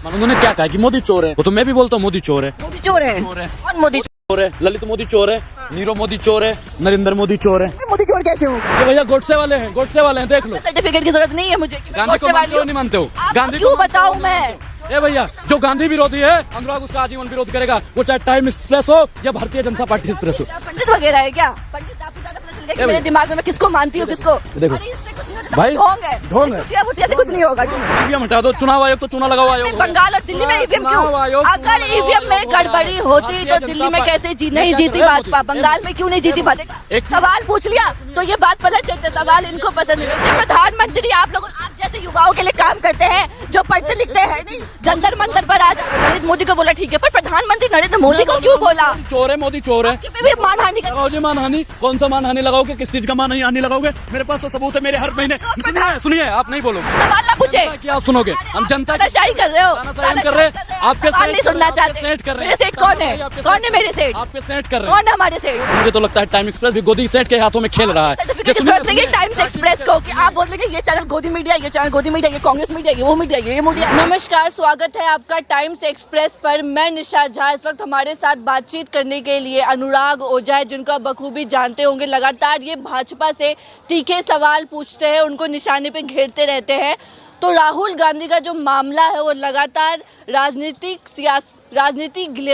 उन्होंने क्या कहा कि मोदी चोर है, वो तो मैं भी बोलता हूँ मोदी चोर है। मोदी चोर है? कौन मोदी चोर है? ललित मोदी चोर है, नीरव मोदी चोर है, नरेंद्र मोदी चोर है। मोदी चोर कैसे होगा? ये भैया गोडसे वाले हैं, गोडसे वाले हैं, देख लो। सर्टिफिकेट की जरूरत नहीं है मुझे कि मैं गांधी को गोडसे मानते हो वाली नहीं मानते हो? हूँ। गांधी क्यों बताऊँ मैं? ए भैया, जो गांधी विरोधी है अनुराग उसका आजीवन विरोध करेगा, वो चाहे टाइम एक्सप्रेस हो या भारतीय जनता पार्टी एक्सप्रेस हो। आप पंडित वगैरह है क्या? पंडित आपको ज्यादा पता चलता है कि मेरे दिमाग में मैं किसको मानती हूँ किसको। देखो अरे इससे कुछ नहीं होता, भाई, ढोंग है, ढोंग है। ऐसे कुछ नहीं होगा। ईवीएम हटा दो, चुनाव आयोग तो चुनाव लगाओ आयोग। बंगाल और दिल्ली में ईवीएम क्यों? अगर ईवीएम में गड़बड़ी होती तो दिल्ली में कैसे नहीं जीती भाजपा? बंगाल में क्यों नहीं जीती भाजपा? एक सवाल पूछ लिया तो ये बात पलट देते। सवाल इनको पसंद नहीं। ये प्रधानमंत्री आप लोग आप जैसे युवाओं के लिए काम करते हैं, जो पढ़ते लिखते हैं नहीं, जंतर मंतर पर आज नरेंद्र मोदी को बोला ठीक है, पर प्रधानमंत्री नरेंद्र मोदी को क्यों बोला? चोर है, मोदी चोर है। भी मानहानि लगाओ जी मानहानि। कौन सा मानहानि लगाओगे? किस चीज का मानहानि लगाओगे? मेरे पास तो सबूत है, मेरे हर महीने। सुनिए, आप नहीं बोलोगे, सवाल ना पूछे। क्या सुनोगे? हम जनता की तानाशाही कर रहे हो, कर रहे। आपके सवाल नहीं सुनना चाहते। सेठ कर रहे मेरे सेठ कौन है? कौन है मेरे सेठ? आपके सेठ कर रहे कौन है हमारे सेठ? मुझे तो लगता है टाइम एक्सप्रेस भी गोदी सेठ के हाथों में खेल रहा है। सर्टिफिकेट की जरूरत नहीं है टाइम्स एक्सप्रेस को कि आप बोल देंगे ये चैनल गोदी मीडिया, ये चैनल गोदी मीडिया, ये कांग्रेस मीडिया, ये वो मीडिया, ये मीडिया। नमस्कार, स्वागत है आपका टाइम्स एक्सप्रेस पर। मैं निशा झा। इस वक्त हमारे साथ बातचीत करने के लिए अनुराग ओझा है, जिनको बखूबी जानते होंगे। लगातार ये भाजपा से तीखे सवाल पूछते हैं, उनको निशाने पे घेरते रहते हैं। तो राहुल गांधी का जो मामला है वो लगातार राजनीतिक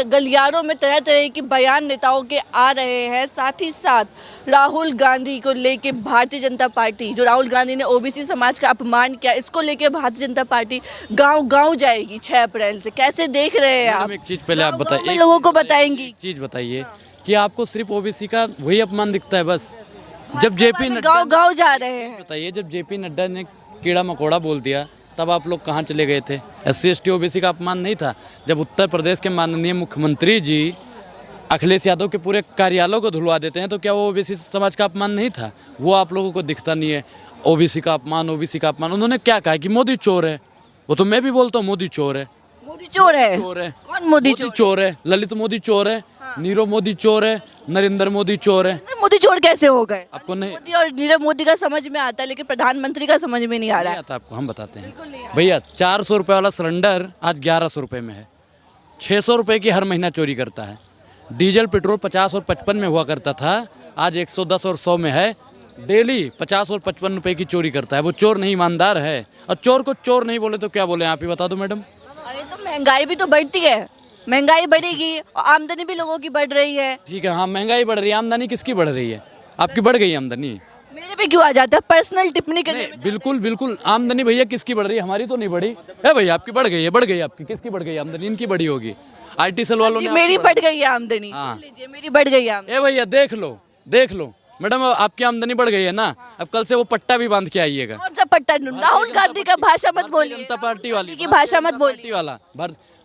गलियारों में तरह तरह के बयान नेताओं के आ रहे हैं। साथ ही साथ राहुल गांधी को लेके भारतीय जनता पार्टी, जो राहुल गांधी ने ओबीसी समाज का अपमान किया, इसको लेके भारतीय जनता पार्टी गांव-गांव जाएगी 6 अप्रैल से। कैसे देख रहे हैं आप? एक चीज पहले आप बताइए, लोगों को बताएंगी। एक चीज बताइए कि आपको सिर्फ ओबीसी का वही अपमान दिखता है बस? जब जेपी नड्डा गांव-गांव जा रहे हैं, बताइए, जब जेपी नड्डा ने कीड़ा मकोड़ा बोल दिया तब आप लोग कहाँ चले गए थे? SC ST OBC का अपमान नहीं था? जब उत्तर प्रदेश के माननीय मुख्यमंत्री जी अखिलेश यादव के पूरे कार्यालयों को धुलवा देते हैं तो क्या वो ओबीसी समाज का अपमान नहीं था? वो आप लोगों को दिखता नहीं है। ओबीसी का अपमान, ओबीसी का अपमान। उन्होंने क्या कहा कि मोदी चोर है, वो तो मैं भी बोलता हूँ मोदी चोर है। मोदी चोर है? चोर है। कौन मोदी चोर है? ललित मोदी चोर है, नीरव मोदी चोर है, नरेंद्र मोदी चोर है। मोदी चोर कैसे हो गए? आपको नहीं? मोदी और नीरव मोदी का समझ में आता है, लेकिन प्रधानमंत्री का समझ में नहीं आ रहा है। आता आपको हम बताते हैं भैया। 400 रुपये वाला सिलेंडर आज 1100 रुपये में है। 600 रुपये की हर महीना चोरी करता है। डीजल पेट्रोल 50 और 55 में हुआ करता था, आज 110 और 100 में है। डेली 50 और 55 रुपये की चोरी करता है। वो चोर नहीं, ईमानदार है। और चोर को चोर नहीं बोले तो क्या बोले? आप ही बता दो मैडम। अरे तो महंगाई भी तो बढ़ती है, महंगाई बढ़ेगी और आमदनी भी लोगों की बढ़ रही है। ठीक है, हाँ महंगाई बढ़ रही है, आमदनी किसकी बढ़ रही है? आपकी बढ़ गई आमदनी? मेरे पे क्यों आ जाता है पर्सनल टिप्पणी करने में? बिल्कुल बिल्कुल, आमदनी भैया किसकी बढ़ रही है? हमारी तो नहीं बढ़ी है भैया। आपकी बढ़ गई है, बढ़ गई आपकी। किसकी बढ़ गई आमदनी? इनकी बढ़ी होगी। IT सेल वालों ने। मेरी बढ़ गई है आमदनी। लीजिए, मेरी बढ़ गई है आमदनी। ए भैया देख लो मैडम, आपकी आमदनी बढ़ गई है ना? अब कल से वो पट्टा भी बांध के आइएगा। कौन सा पट्टा? राहुल गांधी का भाषा मत बोलिए, जनता पार्टी वाली की भाषा मत बोलिए वाला।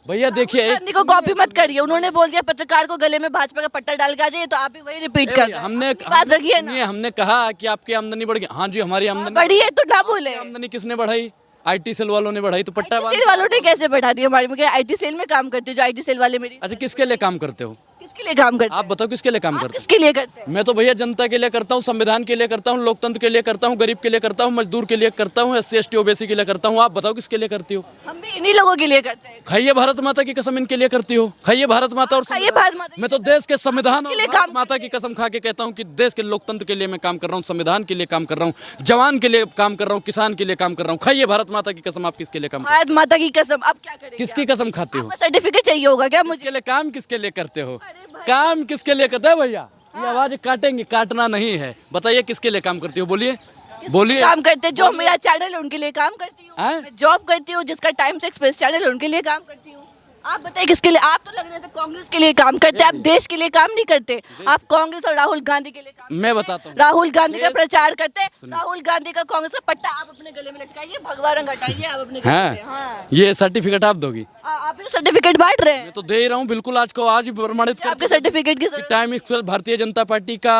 भैया देखिए, गांधी को कॉपी मत करिए। उन्होंने बोल दिया पत्रकार को गले में भाजपा का पट्टा डाल के आ जाइए, तो आप भी वही रिपीट कर। हमने बात रखिए ना। हमने कहा कि आपकी आमदनी बढ़ गई। हाँ जी, हमारी आमदनी बढ़ी है तो ना बोले। आमदनी किसने बढ़ाई? IT सेल वालों ने बढ़ाई। तो पट्टा सेल वालों ने कैसे बढ़ा दिया? हमारे में IT सेल में काम करते हो, जो IT सेल वाले मेरी। अच्छा, किसके लिए काम करते हो? किसके लिए काम करते? आप बताओ किसके लिए काम करते हो? किसके लिए करते हैं? मैं तो भैया जनता के लिए करता हूँ, संविधान के लिए करता हूँ, लोकतंत्र के लिए करता हूँ, गरीब के लिए करता हूँ, मजदूर के लिए करता हूँ, SC ST OBC के लिए करता हूँ। आप बताओ किसके लिए करती हो? हम भी इन्हीं लोगों के लिए करते हैं। खाइए भारत माता की कसम, इनके लिए करती हो। खाइए भारत माता और खाइए भारत माता। मैं तो देश के संविधान और लिए भारत माता की कसम खा के कहता हूँ कि देश के लोकतंत्र के लिए मैं काम कर रहा हूँ, संविधान के लिए काम कर रहा हूँ, जवान के लिए काम कर रहा हूँ, किसान के लिए काम कर रहा हूँ। खाइए भारत माता की कसम। आप किसके लिए काम? भारत माता की कसम। अब क्या करेंगे? किसकी कसम खाते हो? सर्टिफिकेट चाहिए होगा क्या मुझे? किसके लिए काम? किसके लिए करते हो काम? किसके लिए करते हो भैया? ये आवाज काटेंगे, काटना नहीं है। बताइए किसके लिए काम करती हो? बोलिए काम करते जो मेरा चैनल है उनके लिए काम करती हूँ। मैं जॉब करती हूँ, जिसका टाइम्स एक्सप्रेस चैनल है उनके लिए काम करती हूँ। आप बताइए किसके लिए? आप तो लग रहे थे कांग्रेस के लिए काम करते, आप देश के लिए काम नहीं करते। आप कांग्रेस और राहुल गांधी के लिए काम। मैं बताता हूँ, राहुल गांधी का प्रचार करते, राहुल गांधी का कांग्रेस का पट्टा आप अपने गले में लटकाइए, भगवा रंग हटाइए आप अपने गले में। हाँ, ये सर्टिफिकेट आप दोगी? आप सर्टिफिकेट बांट रहे हैं। मैं तो दे ही रहा हूँ, बिल्कुल। आज को आज ही प्रमाणित कर। आपके सर्टिफिकेट की time express Bharatiya Janata party का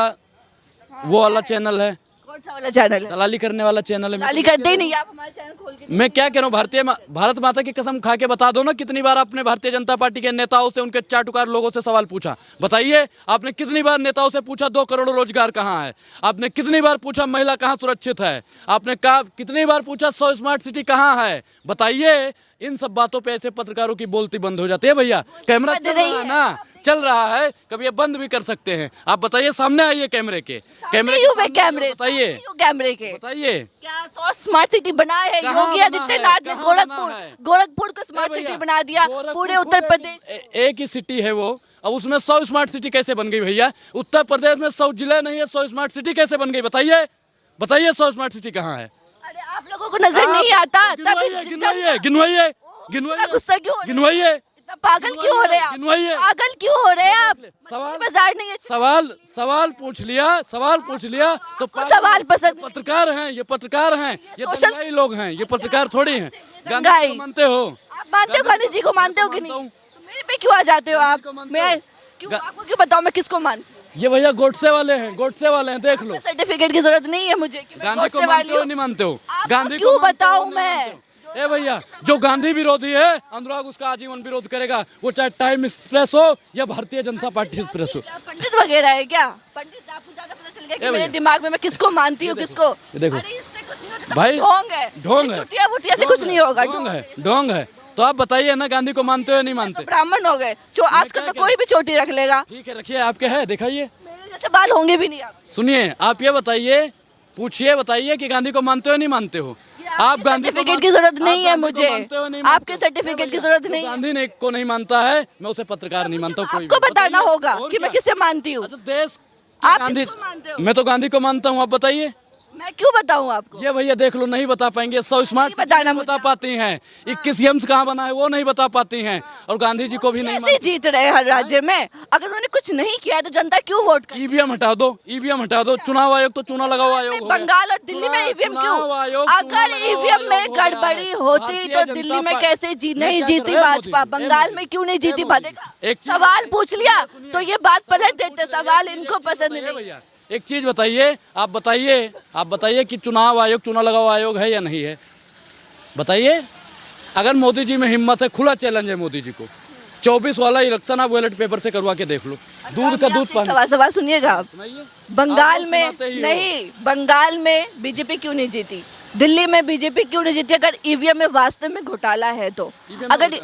वो वाला चैनल है। कौन सा वाला चैनल है? दलाली करने वाला चैनल है। दलाली करते ही नहीं आप। हमारे चैनल खोल के मैं क्या कह रहा हूँ, भारत माता की कसम खा के बता दो ना, कितनी बार आपने भारतीय जनता पार्टी के नेताओं से, उनके चाटुकार लोगों से सवाल पूछा? बताइए, आपने कितनी बार नेताओं से पूछा 2 करोड़ रोजगार कहाँ है? आपने कितनी बार पूछा महिला कहाँ सुरक्षित है? आपने कहा कितनी बार पूछा 100 स्मार्ट सिटी कहाँ है? बताइए। इन सब बातों पे ऐसे पत्रकारों की बोलती बंद हो जाती है। भैया कैमरा चल रहा है ना, चल रहा है, कभी ये बंद भी कर सकते हैं। आप बताइए, सामने आइए कैमरे के, कैमरे बताइए, कैमरे के बताइए क्या 100 स्मार्ट सिटी बनाए है योगी आदित्यनाथ ने? गोरखपुर को स्मार्ट सिटी बना दिया, पूरे उत्तर प्रदेश एक ही सिटी है वो, अब उसमें 100 स्मार्ट सिटी कैसे बन गई भैया? उत्तर प्रदेश में 100 जिले नहीं है, 100 स्मार्ट सिटी कैसे बन गई? बताइए बताइए, 100 स्मार्ट सिटी कहाँ है? अरे आप लोगों को नजर नहीं आता? गिनवाइए गिनवाइए गिनवाइए, गुस्सा क्यों? गिनवाइए, इतना पागल क्यों हो रहे हैं? गिनवाइए, पागल क्यों हो रहे हैं आप? सवाल बाजार नहीं है। सवाल पूछ लिया तो सवाल पसंद नहीं। पत्रकार हैं, ये पत्रकार हैं, ये दंगाई लोग हैं, ये पत्रकार थोड़ी हैं। गांधी दंगाई। को मानते हो? आप मानते हो गांधी जी को? मानते हो कि नहीं? तो मेरे पे क्यों आ जाते हो आप? मैं क्यों, आपको क्यों बताऊं मैं किसको मानती हूँ? ये भैया गोडसे वाले हैं, गोडसे वाले हैं, देख लो। सर्टिफिकेट की जरूरत नहीं है मुझे कि मैं गांधी को गोडसे मानते वाली हो हूँ। नहीं मानते हो? आपको गांधी क्यों को मानते हो, बताऊं नहीं मैं? मानते हो? ए भैया, जो गांधी विरोधी है अनुराग उसका आजीवन विरोध करेगा, वो चाहे टाइम एक्सप्रेस हो या भारतीय जनता पार्टी एक्सप्रेस हो। पंडित वगैरह है क्या? पंडित आपको ज्यादा पता चल गया कि मेरे दिमाग में मैं किसको मानती हूँ किसको? देखो अरे इससे कुछ नहीं होता, भाई, ढोंग है, ढोंग है, छुट्टियां वुट्टियां से कुछ नहीं होगा। ढोंग है। तो आप बताइए ना, गांधी को मानते हो या नहीं मानते? ब्राह्मण हो गए जो आजकल तो कोई भी चोटी रख लेगा। ठीक है, रखिए, आपके है, दिखाइए। मेरे जैसे बाल होंगे भी नहीं आप। सुनिए, आप ये बताइए, पूछिए, बताइए कि गांधी को मानते हो नहीं मानते हो? आप गांधी सर्टिफिकेट की जरूरत नहीं है मुझे, आपके सर्टिफिकेट की जरूरत नहीं है। गांधी ने को नहीं मानता है, मैं उसे पत्रकार नहीं मानता हूँ। कोई आपको बताना होगा कि मैं किसे मानती हूँ। देश आप गांधी, किसको मानते हो? मैं तो गांधी को मानता हूँ। आप बताइए। मैं क्यों बताऊं आपको? ये भैया देख लो, नहीं बता पाएंगे। 100 स्मार्ट बताना नहीं बता पाती हैं, 21 एम्स कहाँ बना है वो नहीं बता पाती हैं, और गांधी जी को भी नहीं कैसे जीत रहे हैं हर राज्य में? अगर उन्होंने कुछ नहीं किया है तो जनता क्यों वोट करे? ईवीएम हटा दो, ईवीएम हटा दो। चुनाव आयोग तो चुनाव लगाओ आयोग हो गया। बंगाल और दिल्ली में ईवीएम क्यों? अगर ईवीएम में गड़बड़ी होती तो दिल्ली में कैसे नहीं जीती भाजपा? बंगाल में क्यों नहीं जीती भाजपा? सवाल पूछ लिया तो ये बात पलट देते, सवाल इनको पसंद नहीं। भैया एक चीज बताइए, आप बताइए कि चुनाव आयोग, चुनाव लगाओ आयोग है या नहीं है? बताइए। अगर मोदी जी में हिम्मत है, खुला चैलेंज है मोदी जी को, 24 वाला इलेक्शन आप बैलेट पेपर से करवा के देख लो। दूध का दूध पानी। सवाल सुनिएगा आप। बंगाल में नहीं, बंगाल में बीजेपी क्यों नहीं जीती? दिल्ली में बीजेपी क्यों नहीं जीती? अगर ईवीएम में वास्तव में घोटाला है तो अगर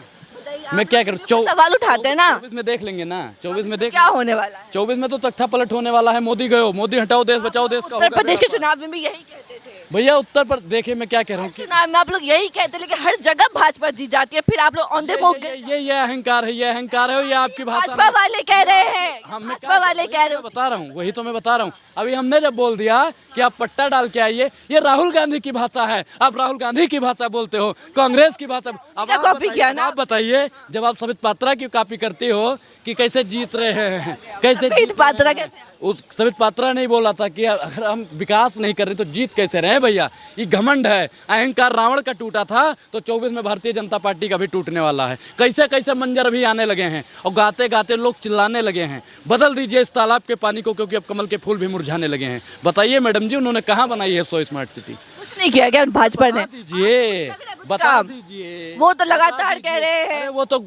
मैं क्या करूँ? सवाल उठाते हैं ना, 24 में देख लेंगे ना, 24 में देख, क्या होने वाला है? 24 में तो तख्ता पलट होने वाला है। मोदी गयो, मोदी हटाओ, देश बचाओ, देश का उत्तर प्रदेश के चुनाव में भी यही कहते थे भैया। उत्तर पर देखिए, मैं क्या कह रहा हूँ, चुनाव में आप लोग यही कहते हैं, लेकिन हर जगह भाजपा जीत जाती है, फिर आप लोग ऑन द मूव। ये अहंकार है, ये अहंकार है, ये आपकी भाषा। भाजपा वाले कह रहे हैं, भाजपा वाले कह रहे हैं, बता रहा हूँ, वही तो मैं बता रहा हूँ। अभी हमने जब बोल दिया कि आप पट्टा डाल के आइए, ये राहुल गांधी की भाषा है, आप राहुल गांधी की भाषा बोलते हो, कांग्रेस की भाषा। अब कॉपी किया ना? आप बताइए, जब आप सबित पात्रा की कॉपी करती हो कि कैसे जीत रहे हैं, कैसे सबित पात्रा कैसे? उस सबित पात्रा नहीं बोला था कि अगर हम विकास नहीं कर रहे तो जीत कैसे रहे? भैया ये घमंड है, अहंकार रावण का टूटा था तो 24 में भारतीय जनता पार्टी का भी टूटने वाला है। कैसे कैसे मंजर अभी आने लगे हैं और गाते गाते लोग चिल्लाने लगे हैं, बदल दीजिए इस तालाब के पानी को क्योंकि अब कमल के फूल भी मुरझाने लगे हैं। बताइए मैडम जी, उन्होंने कहाँ बनाई है 100 स्मार्ट सिटी? कुछ नहीं किया क्या भाजपा ने? दीजिए, बता दीजिए। वो तो लगातार कह रहे हैं। वो तो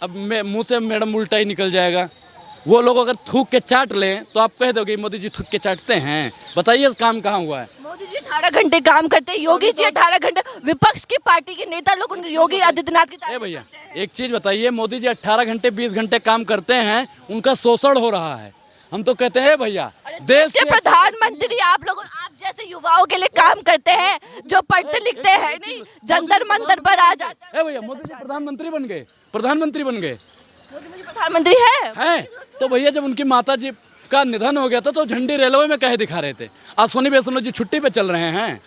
अब मुँह से मैडम उल्टा ही निकल जाएगा। वो लोग अगर थूक के चाट लें तो आप कह दोगे मोदी जी थूक के चाटते हैं। बताइए काम कहाँ हुआ है? मोदी जी 18 घंटे काम करते हैं, योगी जी 18 घंटे, विपक्ष की पार्टी के नेता लोग योगी आदित्यनाथ की तारीफ भैया एक चीज बताइए, मोदी जी 18 घंटे 20 घंटे काम करते हैं, उनका शोषण हो रहा है। हम तो कहते हैं भैया देश के प्रधानमंत्री आप लोग, आप जैसे युवाओं के लिए काम करते हैं, जो पढ़ते लिखते हैं नहीं, जंतर मंतर पर आ जाते हैं। भैया मोदी जी प्रधानमंत्री बन गए, प्रधानमंत्री बन गए, प्रधानमंत्री है। तो भैया जब उनकी माता जी का निधन हो गया था तो झंडी रेलवे में कहे दिखा रहे थे। आज सोनी बेसनो जी छुट्टी पे चल रहे हैं।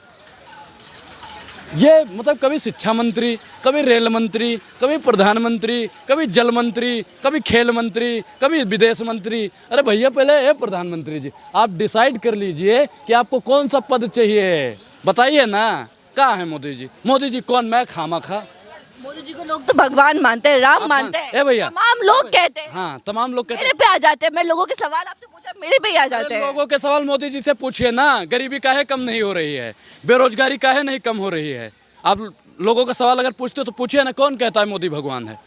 ये मतलब कभी शिक्षा मंत्री, कभी रेल मंत्री, कभी प्रधानमंत्री, कभी जल मंत्री, कभी खेल मंत्री, कभी विदेश मंत्री। अरे भैया पहले ये प्रधानमंत्री जी आप डिसाइड कर लीजिए कि आपको कौन सा पद चाहिए, बताइए ना। कहाँ है मोदी जी? मोदी जी कौन? मैं खामा खा। मोदी जी को लोग तो भगवान मानते हैं, राम मानते हैं। भैया तमाम लोग कहते हैं। हाँ, तमाम लोग कहते हैं। मेरे पे आ जाते हैं। मैं लोगों के सवाल आपसे पूछा, मेरे पे ही आ जाते हैं। लोगों के सवाल मोदी जी से पूछिए ना। गरीबी काहे कम नहीं हो रही है, बेरोजगारी काहे नहीं कम हो रही है? आप लोगों का सवाल अगर पूछते हो तो पूछिए ना, कौन कहता है मोदी भगवान है?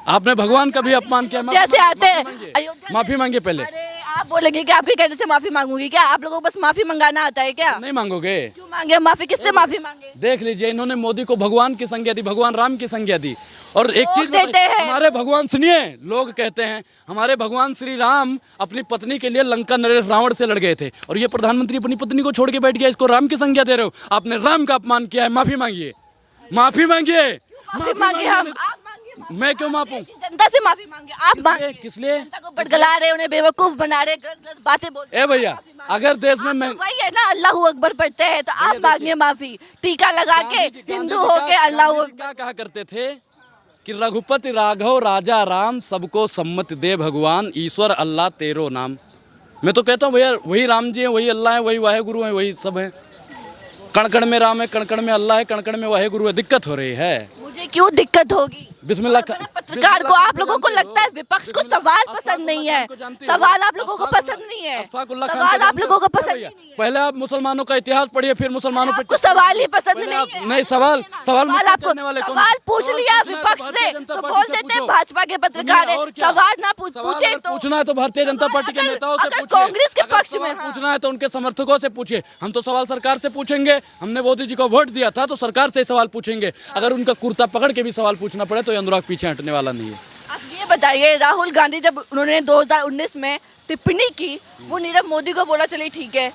आपने भगवान का भी अपमान किया। जैसे आते हैं माफी मांगिए पहले। आप बोलेंगे कि आपके कहने से माफी मांगूंगी क्या? आप लोगों को बस माफी मंगाना आता है क्या? नहीं मांगोगे? क्यों मांगे माफी? किससे माफी मांगे? देख लीजिए, इन्होंने मोदी को भगवान की संज्ञा दी, भगवान राम की संज्ञा दी। और एक लोग चीज देते बताइए, हैं। हमारे भगवान, सुनिए, लोग कहते हैं हमारे भगवान श्री राम अपनी पत्नी के लिए लंका नरेश रावण से लड़ गए थे, और ये प्रधानमंत्री अपनी पत्नी को छोड़ के बैठ गया, इसको राम की संज्ञा दे रहे हो? आपने राम का अपमान किया है, माफी मांगिए, माफी मांगिए। माफी मांगे हम, आप मांगिए माफी। मैं क्यों माफूं? जनता से माफी मांगे, आप मांगे। किस लिए? जनता को बटगला रहे, उन्हें बेवकूफ बना रहे, गलत गलत बातें बोलते ए भैया, अगर देश में मैं वही है ना, अल्लाह अकबर पढ़ते हैं तो आप मांगिए माफी। टीका लगा के हिंदू होके अल्लाह अकबर। क्या कहा करते थे कि रघुपति राघव राजा राम, सबको सम्मत दे भगवान, ईश्वर अल्लाह तेरो नाम। मैं तो कहता हूँ भैया, वही राम जी हैं, वही अल्लाह है, वही वाहे गुरु हैं, वही सब हैं। कण कण में राम है, कण कण में अल्लाह है, कण कण में वाहे गुरु है। दिक्कत हो रही है। मुझे क्यों दिक्कत होगी? बिस्मिल्लाह पत्रकार को, आप लोगों को लगता है विपक्ष को सवाल पसंद नहीं है? सवाल आप लोगों को पसंद नहीं है? सवाल आप लोगों को पसंद नहीं है? पहले आप मुसलमानों का इतिहास पढ़िए, फिर मुसलमानों पे आपको सवाल ही पसंद नहीं है? नहीं, सवाल आपको सवाल पूछ लिया विपक्ष से तो बोल देते हैं भाजपा के पत्रकार है। सवाल ना पूछे तो पूछना है तो भारतीय जनता पार्टी के नेताओं से पूछिए। कांग्रेस के पक्ष में पूछना है तो उनके समर्थकों से पूछिए। हम तो सवाल सरकार से पूछेंगे। हमने मोदी जी को वोट दिया था तो सरकार से सवाल पूछेंगे। अगर उनका कुर्ता पकड़ के भी सवाल पूछना पड़े तो अनुराग पीछे हटने वाला नहीं है। आप ये बताइए, राहुल गांधी जब उन्होंने 2019 में टिप्पणी की, वो नीरव मोदी को बोला चलिए ठीक है,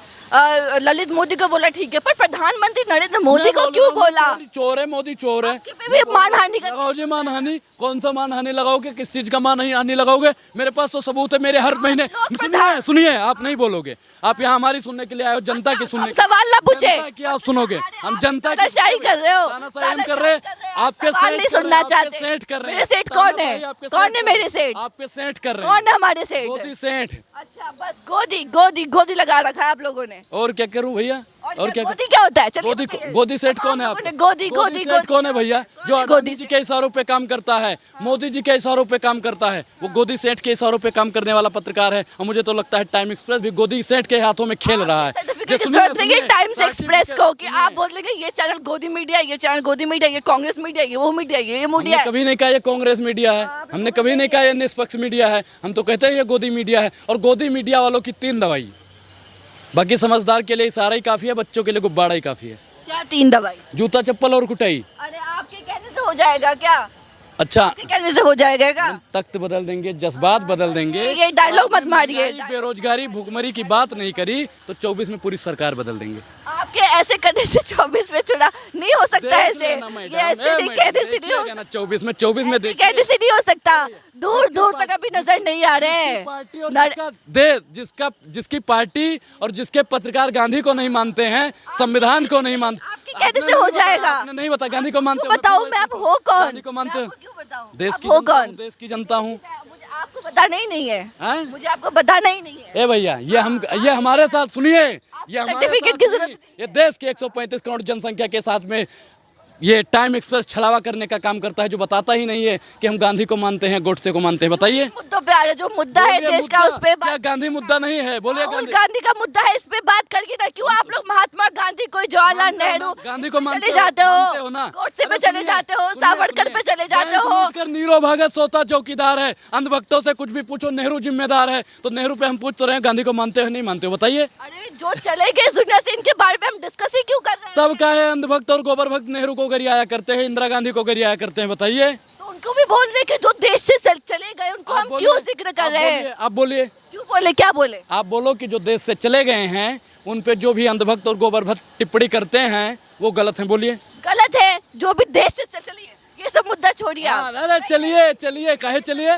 ललित मोदी को बोला ठीक है, पर प्रधानमंत्री नरेंद्र मोदी को क्यों बोला? चोर है मोदी, चोर है। भी मानहानि का लगाओ जी मानहानि। कौन सा मानहानि लगाओगे? किस चीज का मानहानि लगाओगे? मेरे पास तो सबूत है। मेरे हर महीने सुनिए, सुनिए, आप नहीं बोलोगे। आप यहाँ हमारी सुनने के लिए आए हो, जनता की सुनने के लिए। सवाल ना पूछे, क्या आप सुनोगे? हम जनता की तानाशाही कर रहे हो, तानाशाही कर रहे। आपके सवाल नहीं सुनना चाहते। सेठ कर रहे हैं। मेरे सेठ कौन है? कौन है मेरे सेठ? आपके सेठ कर रहे हैं। कौन है हमारे सेठ? मोदी सेठ। अच्छा, बस गोदी गोदी गोदी लगा रखा है आप लोगों ने। और क्या करूं भैया? और क्या? गोदी क्या होता है? चलिए गोदी बताइए। गोदी सेठ कौन है? आप गोदी गोदी सेठ कौन है भैया? जो गोदी अडानी जी के इशारों पे काम करता है, मोदी जी के इशारों पे काम करता है, वो गोदी सेठ के इशारों पे काम करने वाला पत्रकार है। और मुझे तो लगता है टाइम एक्सप्रेस भी गोदी सेठ के हाथों में खेल रहा है। टाइम्स एक्सप्रेस को कि आप बोल देंगे ये चैनल गोदी मीडिया, ये चैनल गोदी मीडिया, ये कांग्रेस मीडिया, ये वो मीडिया, ये मीडिया। कभी नहीं कहा ये कांग्रेस मीडिया है। हमने कभी नहीं कहा ये निष्पक्ष मीडिया है। हम तो कहते हैं ये गोदी मीडिया है। और गोदी मीडिया वालों की 3 दवाई। बाकी समझदार के लिए इशारा ही काफी है, बच्चों के लिए गुब्बारा ही काफी है। क्या 3 दवाई? जूता चप्पल और कुटाई। अरे आपके कहने से हो जाएगा क्या? अच्छा, आपके कहने से हो जाएगा क्या? तख्त बदल देंगे, जज्बात बदल देंगे। ये डायलॉग मत मारिए। बेरोजगारी भूखमरी की बात नहीं करी तो 24 में पूरी सरकार बदल देंगे। आपके ऐसे करने से 24 में चुना नहीं हो सकता। ऐसे ये ऐसे नहीं कहने से नहीं हो सकता। 24 में देख कहने से नहीं हो सकता। दूर दूर तक अभी नजर नहीं आ रहे हैं। जिसकी पार्टी और जिसके पत्रकार गांधी को नहीं मानते हैं, संविधान को नहीं मानते। आपके कहने से हो जाएगा। आपने नहीं बता गांधी को मानते हो? बताओ मैं आप हो कौन? गांधी को मानते हो? क्यों बताऊं? देश आप की हो जनता कौन? हूं, देश की जनता हूँ। मुझे आपको बताना ही नहीं है। हैं? मुझे आपको बताना ही नहीं है। ए भैया, ये हमारे साथ सुनिए, ये हमारे सर्टिफिकेट साथ की जरूरत सुनिए। ये देश के 135 करोड़ जनसंख्या के साथ में ये टाइम एक्सप्रेस छलावा करने का काम करता है, जो बताता ही नहीं है कि हम गांधी को मानते हैं, गोडसे को मानते हैं। बताइए मुद्दों पे आ रहे, जो मुद्दा है देश का, उस पे क्या गांधी मुद्दा नहीं है? बोलिए। राहुल गांधी का मुद्दा है, इस पे बात करके ना। क्यों आप लोग महात्मा गांधी को, जवाहरलाल नेहरू गांधी को चले जाते हो ना? गोडसे पे चले जाते हो, सावरकर पे चले जाते हो। नीरो भगत सोता चौकीदार है। अंधभक्तों से कुछ भी पूछो, नेहरू जिम्मेदार है, तो नेहरू पे हम पूछ तो रहे हैं, गांधी को मानते हो नहीं मानते हो? बताइए। अरे जो चले गए दुनिया से, इनके बारे में हम डिस्कस ही क्यों कर रहे हैं? तब का है अंधभक्त और गोबर भक्त नेहरू को गरियाया करते हैं, इंदिरा गांधी को गरियाया करते हैं। बताइए। तो उनको भी बोल रहे कि जो देश से चले गए उनको हम क्यों जिक्र कर रहे हैं? आप बोलिए। क्यों बोले? क्या बोले? आप बोलो कि जो देश से चले गए हैं उन पे जो भी अंधभक्त और गोबर भक्त टिप्पणी करते हैं वो गलत है। बोलिए। गलत है। जो भी देश से चलिए, ये सब मुद्दा छोड़िए आप। अरे चलिए कहे चलिए,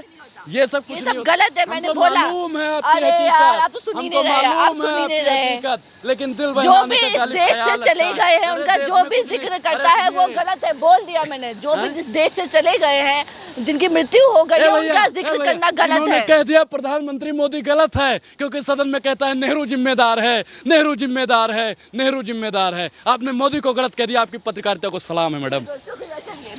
ये सब कुछ ये नहीं सब होता। गलत है। मैंने हमको बोला। मालूम है आपकी अरे हकीकत। यार, आप तो सुन ही हमको नहीं रहे, आप मालूम सुन है ही नहीं आपकी रहे। हकीकत, लेकिन दिल जो बहलाने भी का इस गाली देश ख्याल से चले रखता गए है। हैं, अरे उनका देश जो में भी कुछ जिक्र नहीं। करता है वो गलत है। बोल दिया मैंने। जो भी इस देश से चले गए हैं, जिनकी मृत्यु हो गई है, उनका जिक्र करना गलत इन्होंने है। कह दिया प्रधानमंत्री मोदी गलत है, क्योंकि सदन में कहता है नेहरू जिम्मेदार है, नेहरू जिम्मेदार है, नेहरू जिम्मेदार है। आपने मोदी को गलत कह दिया। आपकी पत्रकारिता को सलाम है मैडम।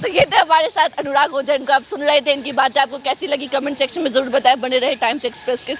तो ये थे हमारे साथ अनुराग ओझा, इनको आप सुन रहे थे। इनकी बातें आपको कैसी लगी कमेंट सेक्शन में जरूर बताएं। बने रहे टाइम्स एक्सप्रेस के साथ।